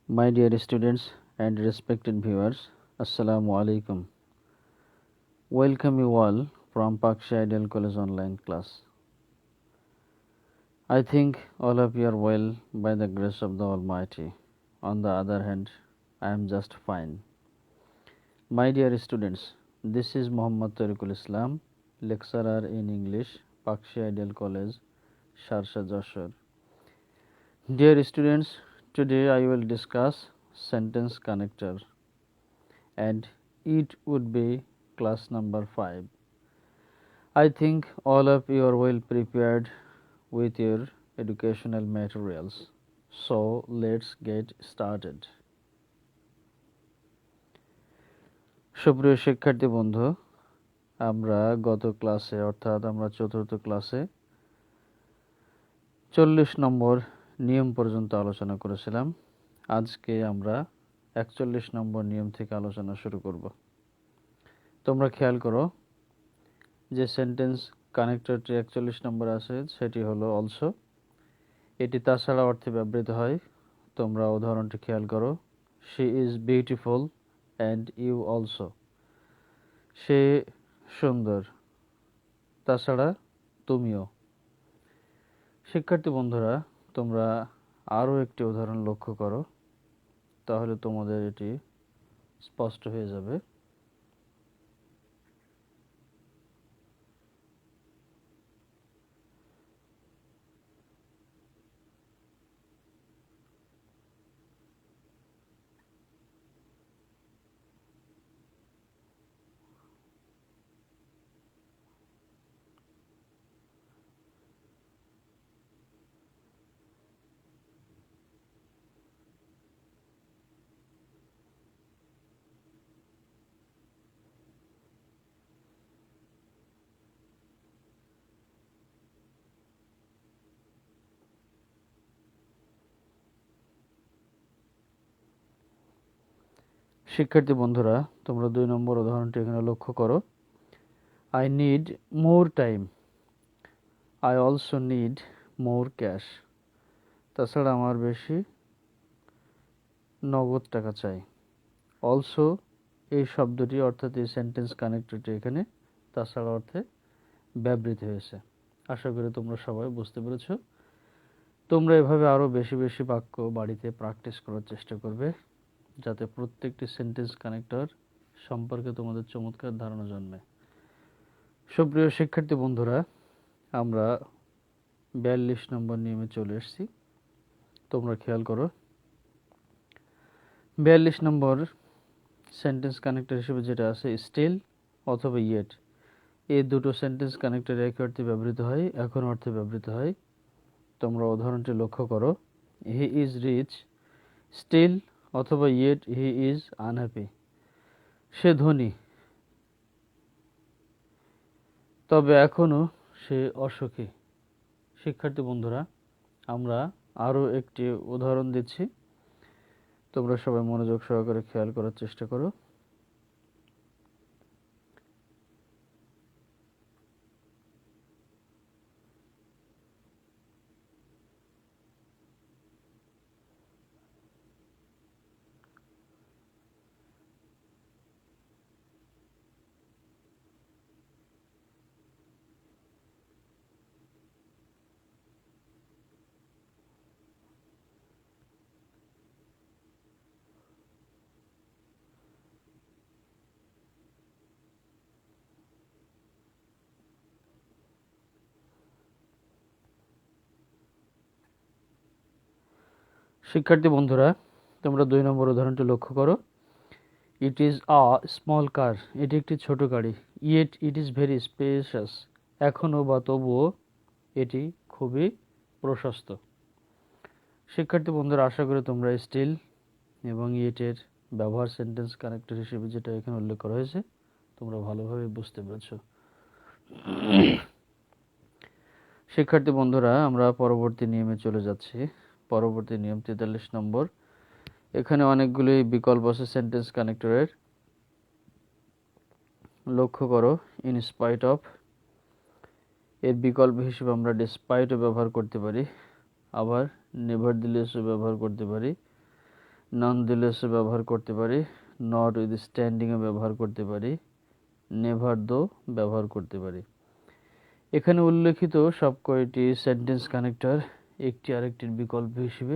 My dear students and respected viewers, Assalamu alaikum. Welcome you all from Paksha Ideal College online class. I think all of you are well by the grace of the Almighty. On the other hand, I am just fine. My dear students, this is Muhammad Tariqul Islam, lecturer in English, Paksha Ideal College, Sharsha Joshor. Dear students, today I will discuss sentence connector and it would be class number 5. I think all of you are well prepared with your educational materials. So let's get started. সুপ্রিয় শিক্ষার্থী বন্ধু, আমরা গত ক্লাসে অর্থাৎ আমরা চতুর্থ ক্লাসে 40 নম্বর নিয়ম পর্যন্ত আলোচনা করেছিলাম। আজকে আমরা 41 নম্বর নিয়ম থেকে আলোচনা শুরু করব। তোমরা খেয়াল করো যে সেন্টেন্স কানেক্টরটি 41 নম্বর আছে সেটি হলো অলসো। এটি তাছাড়া অর্থে ব্যবহৃত হয়। তোমরা উদাহরণটি খেয়াল করো, she is beautiful and you also. সে সুন্দর, তাছাড়া তুমিও। শিক্ষার্থী বন্ধুরা, তোমরা আরও একটি উদাহরণ লক্ষ্য করো, তাহলে তোমাদের এটি স্পষ্ট হয়ে যাবে। শিক্ষার্থী বন্ধুরা, তোমরা 2 নম্বর উদাহরণটি এখানে লক্ষ্য করো। I need more time, I also need more cash. তাছাড়া আমার বেশি নগদ টাকা চাই। অলসো এই শব্দটি অর্থাৎ এই সেন্টেন্স কানেক্টরটি এখানে তাছাড়া অর্থে ব্যবহৃত হয়েছে। আশা করি তোমরা সবাই বুঝতে পেরেছ। তোমরা এভাবে আরও বেশি বেশি বাক্য বাড়িতে প্র্যাকটিস করার চেষ্টা করবে, যাতে প্রত্যেকটি সেন্টেন্স কানেক্টর সম্পর্কে তোমাদের চমৎকার ধারণা জন্মে। সুপ্রিয় শিক্ষার্থী বন্ধুরা, আমরা 42 নম্বর নিয়মে চলে এসেছি। তোমরা খেয়াল করো, 42 নম্বর সেন্টেন্স কানেক্টর হিসেবে যেটা আছে স্টিল অথবা ইয়েট, এই দুটো সেন্টেন্স কানেক্টর একই অর্থে ব্যবহৃত হয়, এখন অর্থে ব্যবহৃত হয়। তোমরা উদাহরণটি লক্ষ্য করো, হি ইজ রিচ স্টিল অথবা ইয়েট হি ইজ আনহ্যাপি। সে ধনী, তবে এখনও সে অসুখী। শিক্ষার্থী বন্ধুরা, আমরা আরও একটি উদাহরণ দিচ্ছি, তোমরা সবাই মনোযোগ সহকারে খেয়াল করার চেষ্টা করো। শিক্ষার্থী বন্ধুরা, তোমরা 2 নম্বর উদাহরণটি লক্ষ্য করো, ইট ইজ আ স্মল কার। এটি একটি ছোট গাড়ি। Yet it is very spacious. এখনও বা তবুও এটি খুবই প্রশস্ত। শিক্ষার্থী বন্ধুরা, আশা করি তোমরা স্টিল এবং ইয়েটের ব্যবহার সেন্টেন্স কানেক্টর হিসেবে যেটা এখানে উল্লেখ করা হয়েছে তোমরা ভালোভাবে বুঝতে পেরেছ। শিক্ষার্থী বন্ধুরা, আমরা পরবর্তী নিয়মে চলে যাচ্ছি। পরবর্তী নিয়ম 43 নম্বর। এখানে অনেকগুলি বিকল্প আছে সেন্টেন্স কানেক্টরের। লক্ষ্য করো, ইন স্পাইট অফ, এর বিকল্প হিসেবে আমরা ডিসপাইটও ব্যবহার করতে পারি, আবার নেভারদিলেসও ব্যবহার করতে পারি, ননদিলেস ব্যবহার করতে পারি, নট উইথ স্ট্যান্ডিংয়ে ব্যবহার করতে পারি, নেভার দো ব্যবহার করতে পারি। এখানে উল্লেখিত সব কয়টি সেন্টেন্স কানেক্টর একটি আরেকটির বিকল্প হিসেবে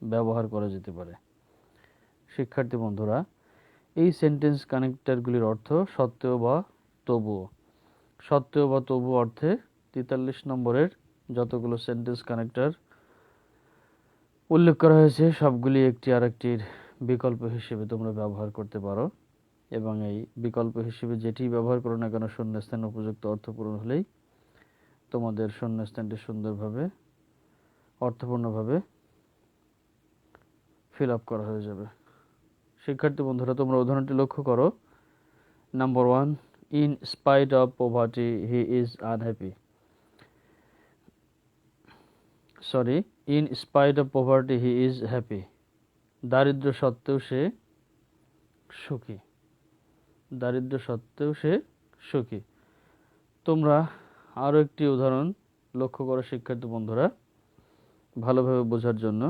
ব্যবহার করা যেতে পারে। শিক্ষার্থী বন্ধুরা, এই সেন্টেন্স কানেক্টরগুলির অর্থ সত্ত্বেও বা তবুও। সত্ত্বেও বা তবুও অর্থে 43 নম্বরের যতগুলো সেন্টেন্স কানেক্টর উল্লেখ করা হয়েছে সবগুলি একটি আরেকটির বিকল্প হিসেবে তোমরা ব্যবহার করতে পারো, এবং এই বিকল্প হিসেবে যেটি ব্যবহার করো না কেন শূন্যস্থানে উপযুক্ত অর্থ পূরণ হলেই তোমাদের শূন্যস্থানটি সুন্দরভাবে অর্থপূর্ণভাবে ফিল আপ করা হয়ে যাবে। শিক্ষার্থী বন্ধুরা, তোমরা উদাহরণটি লক্ষ্য করো। Number 1, in spite of poverty he is unhappy. In spite of poverty he is happy. দারিদ্র্য সত্ত্বেও সে সুখী। দারিদ্র্য সত্ত্বেও সে সুখী। তোমরা আরও একটি উদাহরণ লক্ষ্য করো শিক্ষার্থী বন্ধুরা, ভালোভাবে বোঝার জন্য।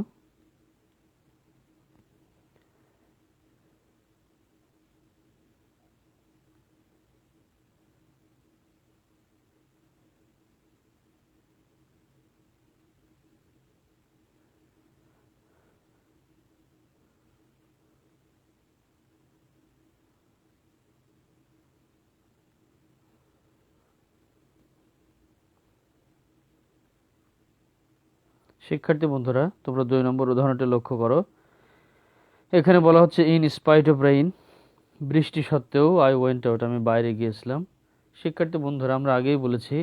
শিক্ষার্থী বন্ধুরা, তোমরা 2 নম্বর উদাহরণটি লক্ষ্য করো। এখানে বলা হচ্ছে ইন স্পাইট অফ রেইন, বৃষ্টি সত্ত্বেও আই ওয়েন্ট আউট, আমি বাইরে গিয়েছিলাম। শিক্ষার্থী বন্ধুরা, আমরা আগেই বলেছি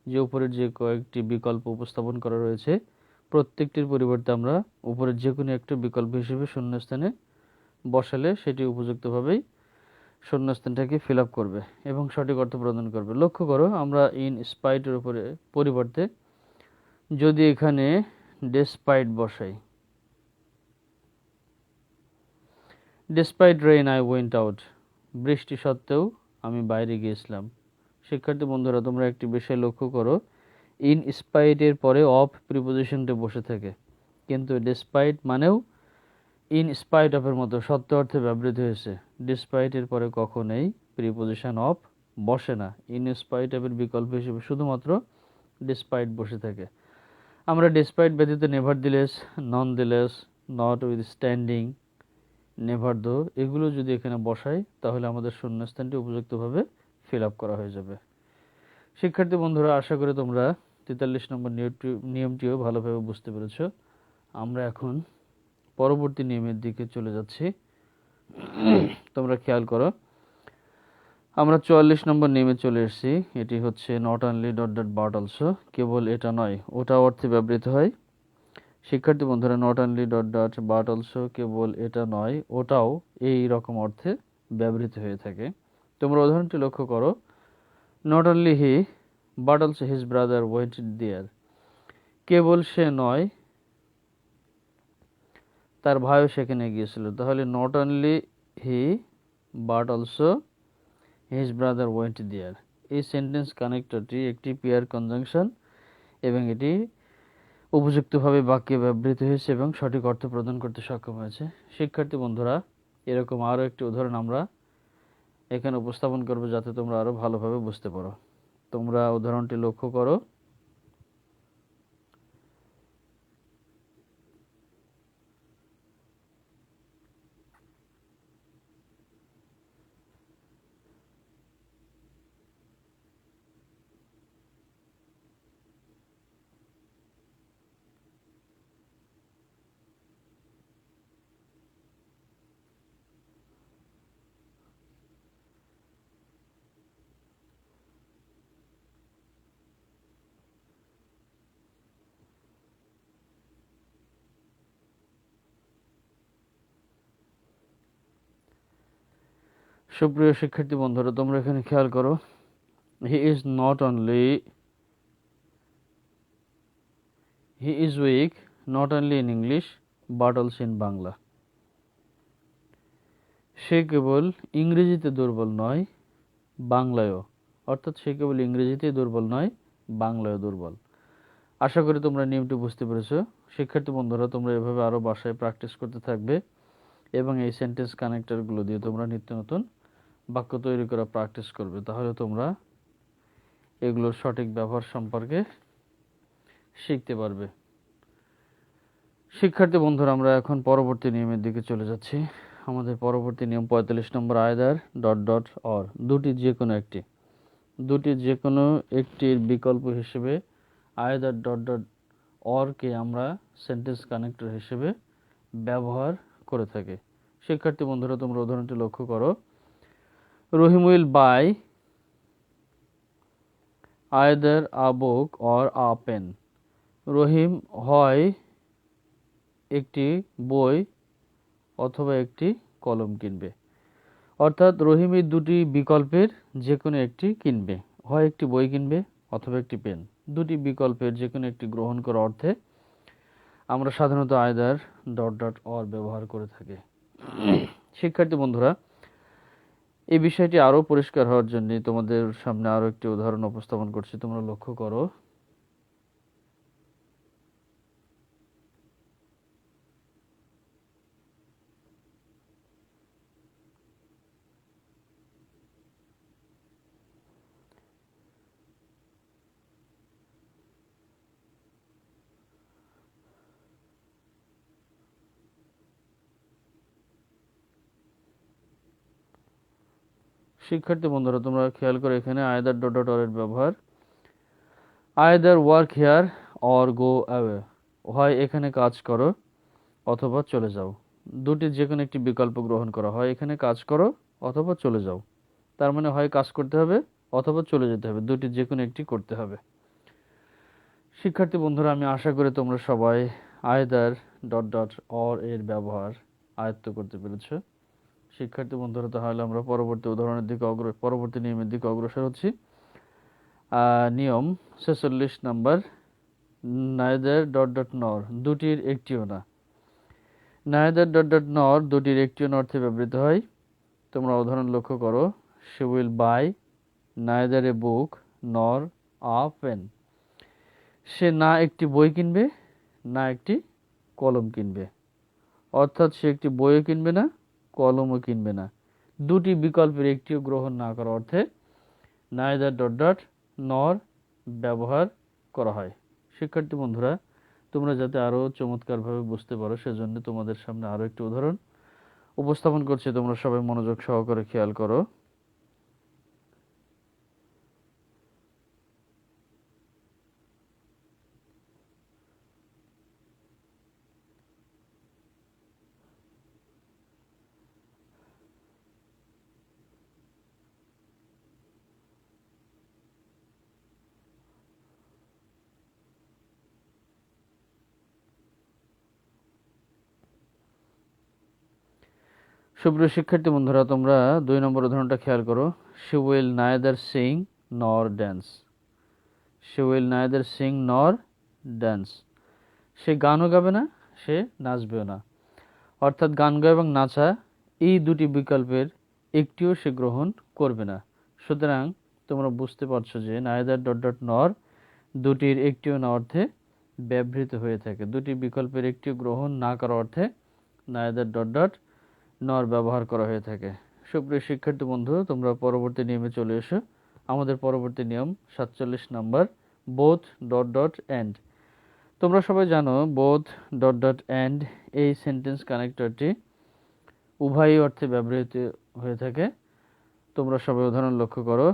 যে উপরের যে কয়েকটি বিকল্প উপস্থাপন করা রয়েছে প্রত্যেকটির পরিবর্তে আমরা উপরের যে কোনো একটা বিকল্প হিসেবে শূন্যস্থানে বসালে সেটি উপযুক্তভাবেই শূন্যস্থানটাকে ফিল আপ করবে এবং সঠিক অর্থ প্রদান করবে। লক্ষ্য করো, আমরা ইন স্পাইটের উপরে পরিবর্তে যদি এখানে ডেসপাইট বসাই, despite rain I went out, বৃষ্টি সত্ত্বেও আমি বাইরে গিয়েছিলাম। শিক্ষার্থী বন্ধুরা, তোমরা একটি বিষয় লক্ষ্য করো, ইন স্পাইটের পরে অফ প্রিপোজিশনটা বসে থাকে, কিন্তু ডেসপাইট মানেও ইন স্পাইট অফের মতো সত্য অর্থে ব্যবহৃত হয়েছে। ডিসপাইটের পরে কখনোই প্রিপোজিশন অফ বসে না। ইন স্পাইট অফের বিকল্প হিসেবে শুধুমাত্র ডিসপাইট বসে থাকে। আমরা ডিসপাইট ব্যতীত nevertheless, nonetheless, notwithstanding, never though এগুলো যদি এখানে বসাই তাহলে আমাদের শূন্যস্থানটি উপযুক্তভাবে ফিল আপ করা হয়ে যাবে। শিক্ষার্থী বন্ধুরা, আশা করি তোমরা 43 নম্বর নিয়মটিও ভালোভাবে বুঝতে পেরেছ। আমরা এখন পরবর্তী নিয়মের দিকে চলে যাচ্ছি। তোমরা খেয়াল করো, আমরা 44 নম্বর নিয়মে চলে এসেছি। এটি হচ্ছে not only dot dot but also, কেবল এটা নয় ওটা অর্থে ব্যবহৃত হয়। শিক্ষার্থী বন্ধুরা, not only dot dot but also, কেবল এটা নয় ওটাও এই রকম অর্থে ব্যবহৃত হয়ে থাকে। তোমরা উদাহরণটি লক্ষ্য করো, not only he but also his brother went there. কেবল সে নয় তার ভাইও সেখানে গিয়েছিল। তাহলে not only he but also his brother went there, এই সেন্টেন্স কানেক্টরটি একটি পেয়ার কনজাংশন এবং এটি উপযুক্তভাবে বাক্যে ব্যবহৃত হয়েছে এবং সঠিক অর্থ প্রদান করতে সক্ষম হয়েছে। শিক্ষার্থী বন্ধুরা, এরকম আরও একটি উদাহরণ আমরা এখানে উপস্থাপন করব যাতে তোমরা আরও ভালোভাবে বুঝতে পারো। তোমরা উদাহরণটি লক্ষ্য করো। সুপ্রিয় শিক্ষার্থী বন্ধুরা, তোমরা এখানে খেয়াল করো, he is weak not only in English but also in Bangla. সে কেবল ইংরেজিতে দুর্বল নয় বাংলায়ও, অর্থাৎ সে কেবল ইংরেজিতে দুর্বল নয় বাংলায়ও দুর্বল। আশা করি তোমরা নিয়মটি বুঝতে পেরেছো। শিক্ষার্থী বন্ধুরা, তোমরা এভাবে আরও বাসায় প্র্যাকটিস করতে থাকবে এবং এই সেন্টেন্স কানেক্টরগুলো দিয়ে তোমরা নিত্য নতুন বাক্য তৈরি করা প্র্যাকটিস করবে, তাহলে তোমরা এগুলোর সঠিক ব্যবহার সম্পর্কে শিখতে পারবে। শিক্ষার্থী বন্ধুরা, আমরা এখন পরবর্তী নিয়মের দিকে চলে যাচ্ছি। আমাদের পরবর্তী নিয়ম 45 নম্বর, আয়দার ডট ডট অর, দুটি যে কোনো একটির বিকল্প হিসেবে আয়দার ডট ডট অরকে আমরা সেন্টেন্স কানেক্টর হিসেবে ব্যবহার করে থাকি। শিক্ষার্থী বন্ধুরা, তোমরা উদাহরণটি লক্ষ্য করো। Rahim will buy either a book or a pen. Rahim হয় একটি বই অথবা একটি কলম কিনবে। অর্থাৎ রহিম এই দুটি বিকল্পের যে কোনো একটি কিনবে, হয় একটি বই কিনবে অথবা একটি পেন। দুটি বিকল্পের যে কোনো একটি গ্রহণ করা অর্থে আমরা সাধারণত আয়দার ডট ডট অর ব্যবহার করে থাকি। শিক্ষার্থী বন্ধুরা, এই বিষয়টি আরও পরিষ্কার হওয়ার জন্য তোমাদের সামনে আরও একটি উদাহরণ উপস্থাপন করছি। তোমরা লক্ষ্য করো। শিক্ষার্থী বন্ধুরা, তোমরা খেয়াল করে এখানে আয়দার ডট ডট অর এর ব্যবহার। আয়দার work here or go away, হয় এখানে কাজ করো অথবা চলে যাও। দুটি যে কোনো একটি বিকল্প গ্রহণ করা হয়, এখানে কাজ করো অথবা চলে যাও। তার মানে হয় কাজ করতে হবে অথবা চলে যেতে হবে, দুটি যে কোনো একটি করতে হবে। শিক্ষার্থী বন্ধুরা, আমি আশা করি তোমরা সবাই আয়দার ডট ডট অর এর ব্যবহার আয়ত্ত করতে পেরেছো। শিক্ষার্থী বন্ধুরা, তাহলে আমরা পরবর্তী নিয়মের দিকে অগ্রসর হচ্ছি। নিয়ম 46 নাম্বার, নাইদার ডট ডট নর, দুটির একটিও না। নাইদার ডট ডট নর দুটির একটিও না অর্থে ব্যবহৃত হয়। তোমরা উদাহরণ লক্ষ্য করো। শি উইল বাই নাইদার এ বুক নর আ পেন। সে না একটি বই কিনবে না একটি কলম কিনবে। অর্থাৎ সে একটি বইও কিনবে না, কলমও কিনবে না। দুটি বিকল্পের একটিও গ্রহণ না করা অর্থে নাইদার ডট ডট নর ব্যবহার করা হয়। শিক্ষার্থী বন্ধুরা, তোমরা যাতে আরও চমৎকারভাবে বুঝতে পারো সেজন্য তোমাদের সামনে আরও একটি উদাহরণ উপস্থাপন করছি। তোমরা সবাই মনোযোগ সহকারে খেয়াল করো। সুপ্রিয় শিক্ষার্থী বন্ধুরা, তোমরা 2 নম্বর উদাহরণটা খেয়াল করো। শি উইল নাইদার সিং নর dance. She will neither Singh নর ড্যান্স, সে গানও গাবে না, সে নাচবেও না। অর্থাৎ গান গাওয়া এবং নাচা এই দুটি বিকল্পের একটিও সে গ্রহণ করবে না। সুতরাং তোমরা বুঝতে পারছো যে নাইদার ডট ডট নর দুটির একটিও না অর্থে ব্যবহৃত হয়ে থাকে। দুটি বিকল্পের একটিও গ্রহণ না করা অর্থে নাইদার ডট ডট নর ব্যবহার করা হয়ে থাকে। সুপ্রিয় শিক্ষার্থী বন্ধু, তোমরা পরবর্তী নিয়মে চলে এসো। আমাদের পরবর্তী নিয়ম 47 number, both dot dot and. তোমরা সবাই জানো বোথ ডট ডট এন্ড এই সেন্টেন্স কানেক্টরটি উভয় অর্থে ব্যবহৃত হয়ে থাকে। তোমরা সবাই উদাহরণ লক্ষ্য করো।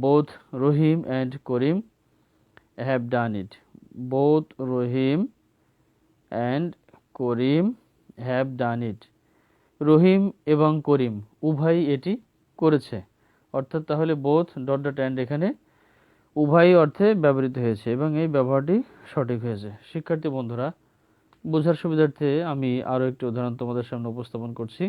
Both Rahim and Karim have done it. Both Rahim and Karim have done it. Rahim এবং করিম উভয়ই এটি করেছে। অর্থাৎ তাহলে বোথ ডট ডট এন্ড এখানে উভয় অর্থে ব্যবহৃত হয়েছে এবং এই ব্যবহারটি সঠিক হয়েছে। শিক্ষার্থী বন্ধুরা, বোঝার সুবিধার্থে আমি আরও একটি উদাহরণ তোমাদের সামনে উপস্থাপন করছি।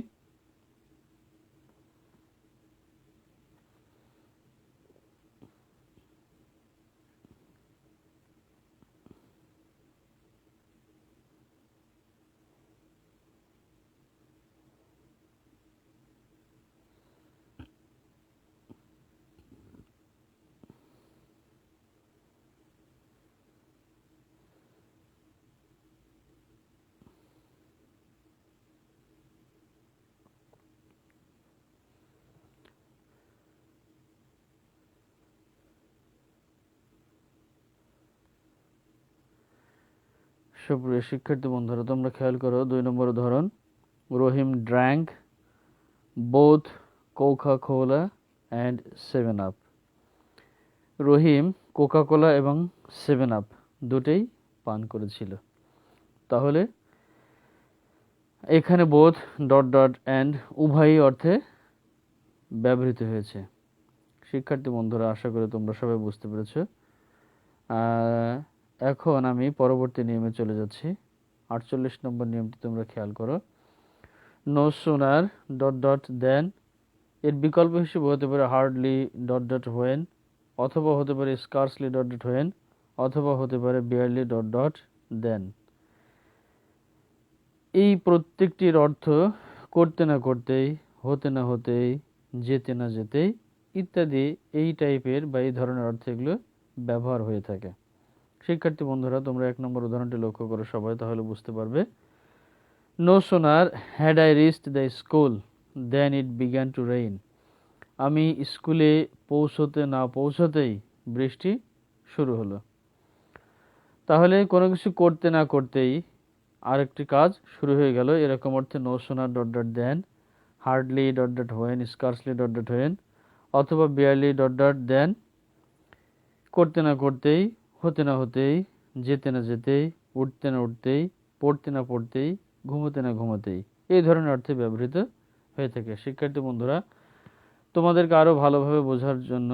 সুপ্রিয় শিক্ষার্থী বন্ধুরা, তোমরা খেয়াল করো 2 নম্বর উদাহরণ। রহিম drank both Coca-Cola and 7 Up. Rahim Coca-Cola এবং 7 Up দুটেই পান করেছিল। তাহলে এখানে বোথ ডট ডট অ্যান্ড উভয়ই অর্থে ব্যবহৃত হয়েছে। শিক্ষার্থী বন্ধুরা, আশা করি তোমরা সবাই বুঝতে পেরেছ। এখন আমি পরবর্তী নিয়মে চলে যাচ্ছি। 48 নম্বর নিয়মটি তোমরা খেয়াল করো। নো সুনার ডট ডট দেন, এর বিকল্প হিসেবে হতে পারে হার্ডলি ডট ডট হোয়েন, অথবা হতে পারে স্কার্সলি ডট ডট হোয়েন, অথবা হতে পারে বিয়ারলি ডট ডট দেন। এই প্রত্যেকটির অর্থ করতে না করতেই, হতে না হতেই, যেতে না যেতেই ইত্যাদি এই টাইপের বা এই ধরনের অর্থ এগুলো ব্যবহার হয়ে থাকে। শিক্ষার্থী বন্ধুরা, তোমরা 1 নম্বর উদাহরণটি লক্ষ্য করো সবাই, তাহলে বুঝতে পারবে। No sooner had I reached the school then it began to rain. আমি স্কুলে পৌঁছতে না পৌঁছতেই বৃষ্টি শুরু হলো। তাহলে কোনো কিছু করতে না করতেই আরেকটি কাজ শুরু হয়ে গেল, এরকম অর্থে no sooner dot dot then, hardly dot dot when, scarcely dot dot when, অথবা বিয়ারলি ডট ডট দেন। করতে না করতেই, হতে না হতেই, যেতে না যেতেই, উঠতে না উঠতেই, পড়তে না পড়তেই, ঘুমোতে না ঘুমোতেই এই ধরনের অর্থে ব্যবহৃত হয়ে থাকে। শিক্ষার্থী বন্ধুরা, তোমাদেরকে আরও ভালোভাবে বোঝার জন্য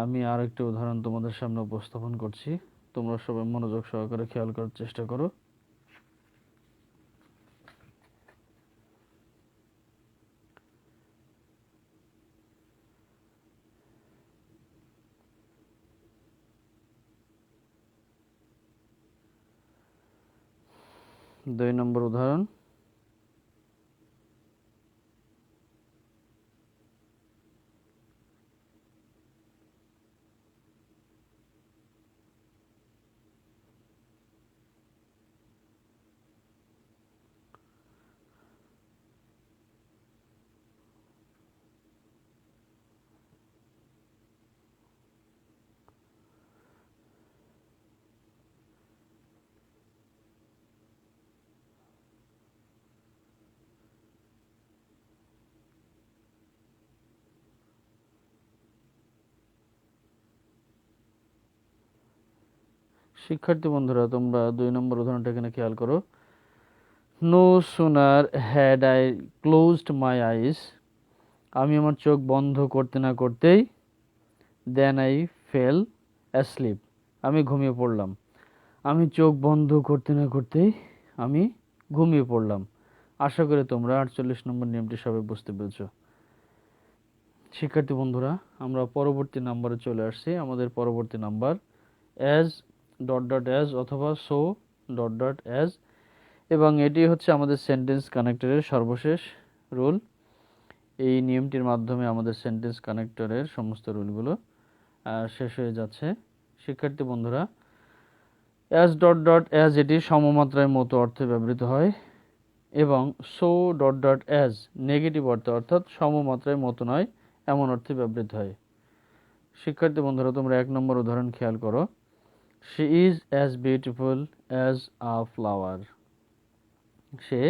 আমি আর একটি উদাহরণ তোমাদের সামনে উপস্থাপন করছি। তোমরা সবাই মনোযোগ সহকারে খেয়াল করার চেষ্টা করো। দুই নম্বর উদাহরণ। শিক্ষার্থী বন্ধুরা, তোমরা 2 নম্বর উদাহরণটা এখানে খেয়াল করো। No sooner had I closed my eyes, আমি আমার চোখ বন্ধ করতে না করতেই, দেন আই ফেল অ্যাসলিপ, আমি ঘুমিয়ে পড়লাম। আমি চোখ বন্ধ করতে না করতেই আমি ঘুমিয়ে পড়লাম। আশা করি তোমরা 48 নম্বর নিয়মটি সবাই বুঝতে পেরেছ। শিক্ষার্থী বন্ধুরা, আমরা পরবর্তী নাম্বারে চলে আসছি। আমাদের পরবর্তী number as dot dot as অথবা সো ডট ডট অ্যাজ, এবং এটি হচ্ছে আমাদের সেন্টেন্স কানেক্টরের সর্বশেষ রুল। এই নিয়মটির মাধ্যমে আমাদের সেন্টেন্স কানেক্টরের সমস্ত রুলগুলো শেষ হয়ে যাচ্ছে। শিক্ষার্থী বন্ধুরা, অ্যাজ ডট ডট অ্যাজ এটি সমমাত্রায় মতো অর্থে ব্যবহৃত হয়, এবং so dot dot as negative অর্থে, অর্থাৎ সমমাত্রায় মতো নয় এমন অর্থে ব্যবহৃত হয়। শিক্ষার্থী বন্ধুরা, তোমরা 1 নম্বর উদাহরণ খেয়াল করো। She is as beautiful as a flower, সে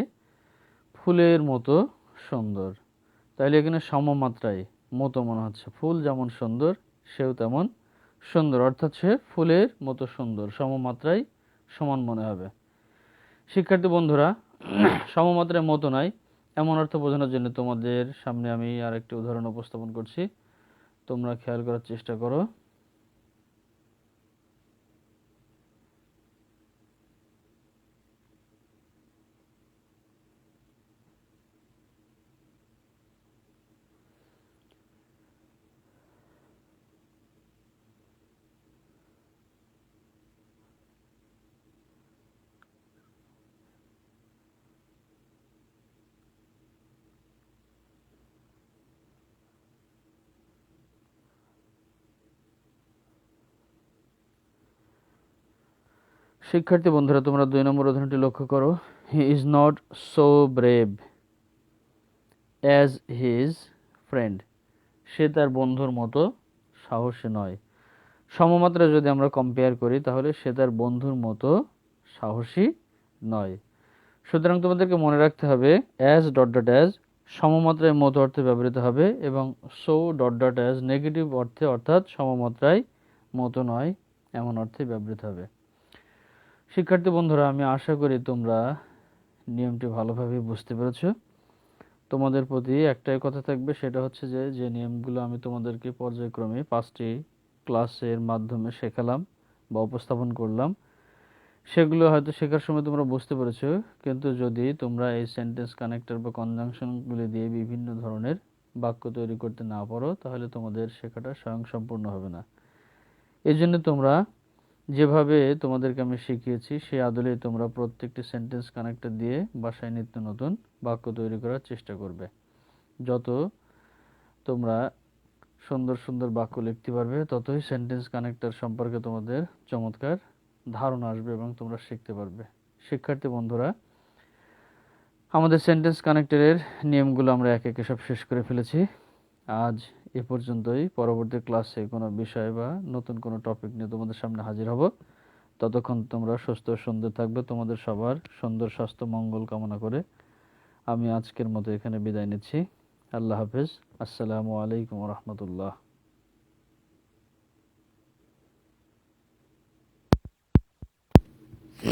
ফুলের মতো সুন্দর। তাইলে এখানে সমমাত্রায় মতো মনে হচ্ছে, ফুল যেমন সুন্দর সেও তেমন সুন্দর, অর্থাৎ সে ফুলের মতো সুন্দর, সমমাত্রায় সমান মনে হবে। শিক্ষার্থী বন্ধুরা, সমমাত্রায় মতো নয় এমন অর্থ বোঝানোর জন্য তোমাদের সামনে আমি আরেকটি উদাহরণ উপস্থাপন করছি। তোমরা খেয়াল করার চেষ্টা করো। শিক্ষার্থী বন্ধুরা, তোমরা 2 নম্বর উদাহরণটি লক্ষ্য করো। He is not so brave as his friend, সে তার বন্ধুর মতো সাহসী নয়। সমমাত্রা যদি আমরা কম্পেয়ার করি তাহলে সে তার বন্ধুর মতো সাহসী নয়। সুতরাং তোমাদেরকে মনে রাখতে হবে অ্যাজ ডট ডট অ্যাজ সমমাত্রায় মতো অর্থে ব্যবহৃত হবে এবং so dot dot as negative অর্থে অর্থাৎ সমমাত্রায় মতো নয় এমন অর্থে ব্যবহৃত হবে। শিক্ষার্থী বন্ধুরা, আমি আশা করি তোমরা নিয়মটি ভালোভাবে বুঝতে পেরেছ। তোমাদের প্রতি একটাই কথা থাকবে, সেটা হচ্ছে যে নিয়মগুলো আমি তোমাদেরকে পর্যায়ক্রমে 5টি ক্লাসের মাধ্যমে শেখালাম বা উপস্থাপন করলাম, সেগুলো হয়তো শেখার সময় তোমরা বুঝতে পেরেছো, কিন্তু যদি তোমরা এই সেন্টেন্স কানেক্টর বা কনজাংশনগুলি দিয়ে বিভিন্ন ধরনের বাক্য তৈরি করতে না পারো, তাহলে তোমাদের শেখাটা স্বয়ংসম্পূর্ণ হবে না। এই জন্য তোমরা যেভাবে তোমাদেরকে আমি শিখিয়েছি সেই আদলেই তোমরা প্রত্যেকটি সেন্টেন্স কানেক্টর দিয়ে বাসায় নিত্য নতুন বাক্য তৈরি করার চেষ্টা করবে। যত তোমরা সুন্দর সুন্দর বাক্য লিখতে পারবে, ততই সেন্টেন্স কানেক্টর সম্পর্কে তোমাদের চমৎকার ধারণা আসবে এবং তোমরা শিখতে পারবে। শিক্ষার্থী বন্ধুরা, আমাদের সেন্টেন্স কানেক্টরের নিয়মগুলো আমরা একে একে সব শেষ করে ফেলেছি। আজ এ পর্যন্তই। পরবর্তী ক্লাসে কোনো বিষয় বা নতুন কোনো টপিক নিয়ে তোমাদের সামনে হাজির হব। ততক্ষণ তোমরা সুস্থ ও সুন্দর থাকবে। তোমাদের সবার সুন্দর স্বাস্থ্য মঙ্গল কামনা করে আমি আজকের মতো এখানে বিদায় নিচ্ছি। আল্লাহ হাফেজ। আসসালামু আলাইকুম রহমতুল্লাহ।